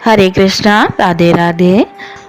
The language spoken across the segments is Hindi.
हरे कृष्णा, राधे राधे।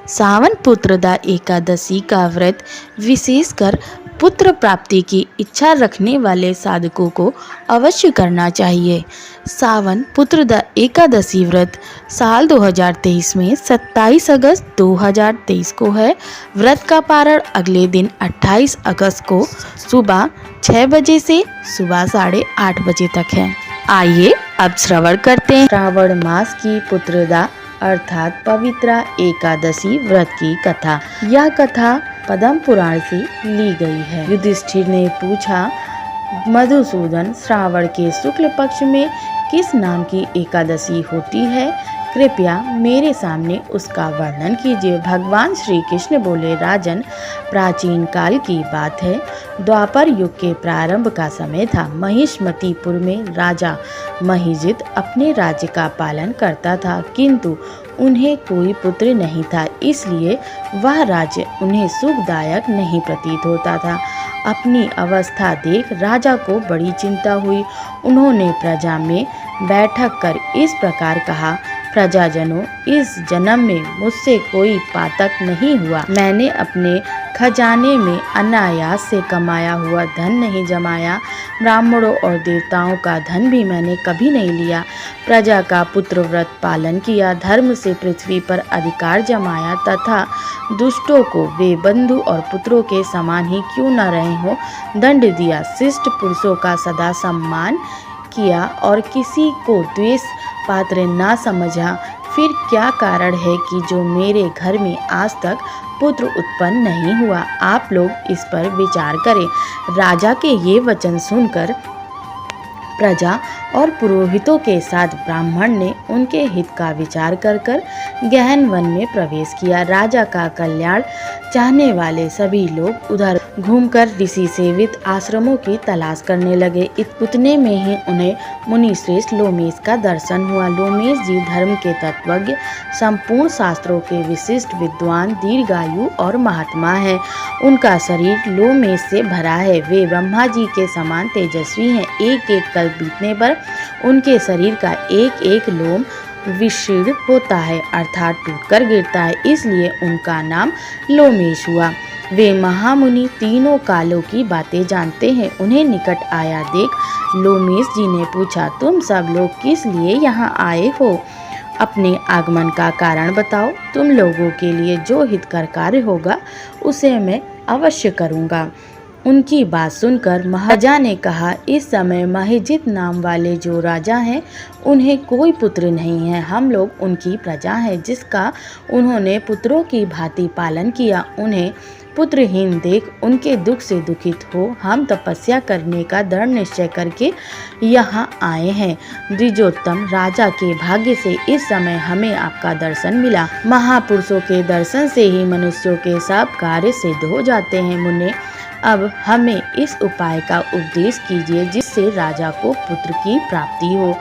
सावन पुत्रदा एकादशी का व्रत विशेषकर पुत्र प्राप्ति की इच्छा रखने वाले साधकों को अवश्य करना चाहिए। सावन पुत्रदा एकादशी व्रत साल 2023 में 27 अगस्त 2023 को है। व्रत का पारण अगले दिन 28 अगस्त को सुबह 6 बजे से सुबह 8:30 बजे तक है। आइए अब श्रवण करते हैं श्रावण मास की पुत्रदा अर्थात पवित्रा एकादशी व्रत की कथा। यह कथा पद्म पुराण से ली गई है। युधिष्ठिर ने पूछा, मधुसूदन, श्रावण के शुक्ल पक्ष में किस नाम की एकादशी होती है? कृपया मेरे सामने उसका वर्णन कीजिए। भगवान श्री कृष्ण बोले, राजन, प्राचीन काल की बात है। द्वापर युग के प्रारंभ का समय था। महिष्मतीपुर में राजा महिजित अपने राज्य का पालन करता था, किंतु उन्हें कोई पुत्र नहीं था, इसलिए वह राज्य उन्हें सुखदायक नहीं प्रतीत होता था। अपनी अवस्था देख राजा को बड़ी चिंता हुई। उन्होंने प्रजा में बैठक कर इस प्रकार कहा, प्रजाजनों, इस जन्म में मुझसे कोई पातक नहीं हुआ। मैंने अपने खजाने में अनायास से कमाया हुआ धन नहीं जमाया। ब्राह्मणों और देवताओं का धन भी मैंने कभी नहीं लिया। प्रजा का पुत्र व्रत पालन किया, धर्म से पृथ्वी पर अधिकार जमाया तथा दुष्टों को वे बंधु और पुत्रों के समान ही क्यों न रहे हो दंड दिया। शिष्ट पुरुषों का सदा सम्मान किया और किसी को द्वेष पात्र ना समझा। फिर क्या कारण है कि जो मेरे घर में आज तक पुत्र उत्पन्न नहीं हुआ? आप लोग इस पर विचार करें। राजा के ये वचन सुनकर प्रजा और पुरोहितों के साथ ब्राह्मण ने उनके हित का विचार कर गहन वन में प्रवेश किया। राजा का कल्याण चाहने वाले सभी लोग उधर घूमकर ऋषि सेवित आश्रमों की तलाश करने लगे। उतने में ही उन्हें मुनि श्रेष्ठ लोमेश का दर्शन हुआ। लोमेश जी धर्म के तत्वज्ञ, संपूर्ण शास्त्रों के विशिष्ट विद्वान, दीर्घायु और महात्मा है। उनका शरीर लोमेश से भरा है। वे ब्रह्मा जी के समान तेजस्वी हैं। एक एक कल्प बीतने पर उनके शरीर का एक एक लोम विशीर्ण होता है, अर्थात टूटकर गिरता है, इसलिए उनका नाम लोमेश हुआ। वे महामुनि तीनों कालों की बातें जानते हैं। उन्हें निकट आया देख लोमेश जी ने पूछा, तुम सब लोग किस लिए यहाँ आए हो? अपने आगमन का कारण बताओ। तुम लोगों के लिए जो हितकर कार्य होगा उसे मैं अवश्य करूँगा। उनकी बात सुनकर महाराजा ने कहा, इस समय महिजित नाम वाले जो राजा हैं उन्हें कोई पुत्र नहीं है। हम लोग उनकी प्रजा हैं, जिसका उन्होंने पुत्रों की भांति पालन किया। उन्हें पुत्रहीन देख उनके दुख से दुखित हो हम तपस्या करने का दृढ़ निश्चय करके यहाँ आए हैं। द्विजोत्तम, राजा के भाग्य से इस समय हमें आपका दर्शन मिला। महापुरुषों के दर्शन से ही मनुष्यों के सब कार्य सिद्ध हो जाते हैं। मुने, अब हमें इस उपाय का उपदेश कीजिए जिससे राजा को पुत्र की प्राप्ति हो।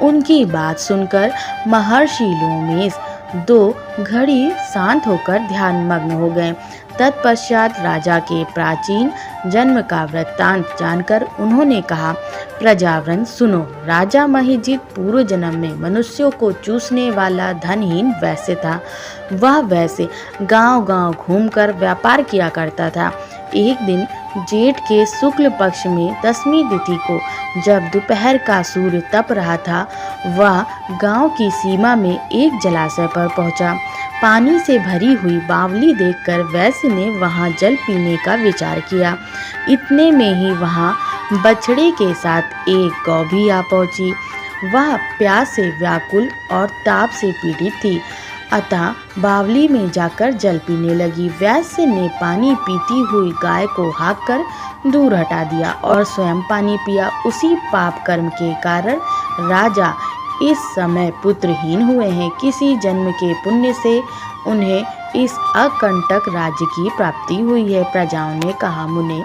उनकी बात सुनकर महर्षि लोमेश 2 घड़ी शांत होकर ध्यानमग्न हो गए। तत्पश्चात राजा के प्राचीन जन्म का वृत्तांत जानकर उन्होंने कहा, प्रजावृंद सुनो। राजा महिजित पूर्व जन्म में मनुष्यों को चूसने वाला धनहीन वैश्य था। वह वैश्य गांव-गांव घूमकर व्यापार किया करता था। एक दिन जेठ के शुक्ल पक्ष में 10वीं तिथि को जब दोपहर का सूर्य तप रहा था, वह गांव की सीमा में एक जलाशय पर पहुंचा। पानी से भरी हुई बावली देखकर वैश्य ने वहां जल पीने का विचार किया। इतने में ही वहां बछड़े के साथ एक गौ भी आ पहुंची। वह प्यास से व्याकुल और ताप से पीड़ित थी, अतः बावली में जाकर जल पीने लगी। वैश्य ने पानी पीती हुई गाय को हाँककर दूर हटा दिया और स्वयं पानी पिया। उसी पाप कर्म के कारण राजा इस समय पुत्रहीन हुए हैं। किसी जन्म के पुण्य से उन्हें इस अकंटक राज्य की प्राप्ति हुई है। प्रजाओं ने कहा, मुने,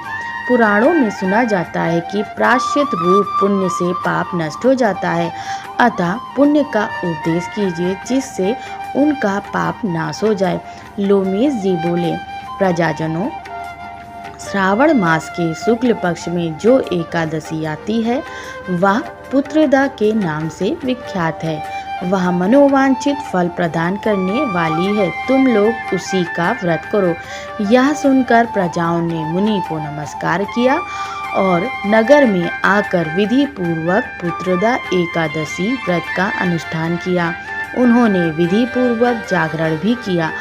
पुराणों में सुना जाता है कि प्रायश्चित रूप पुण्य से पाप नष्ट हो जाता है, अतः पुण्य का उपदेश कीजिए जिससे उनका पाप नाश हो जाए। लोमेश जी बोले, प्रजाजनों, श्रावण मास के शुक्ल पक्ष में जो एकादशी आती है वह पुत्रदा के नाम से विख्यात है। वह मनोवांछित फल प्रदान करने वाली है। तुम लोग उसी का व्रत करो। यह सुनकर प्रजाओं ने मुनि को नमस्कार किया और नगर में आकर विधि पूर्वक पुत्रदा एकादशी व्रत का अनुष्ठान किया। उन्होंने विधि पूर्वक जागरण भी किया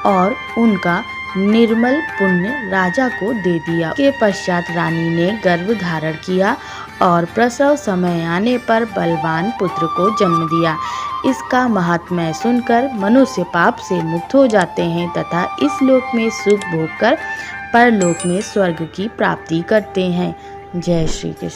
और उनका निर्मल पुण्य राजा को दे दिया। के पश्चात रानी ने गर्भ धारण किया और प्रसव समय आने पर बलवान पुत्र को जन्म दिया। इसका महात्म्य सुनकर मनुष्य पाप से मुक्त हो जाते हैं तथा इस लोक में सुख भोग कर परलोक में स्वर्ग की प्राप्ति करते हैं। जय श्री कृष्ण।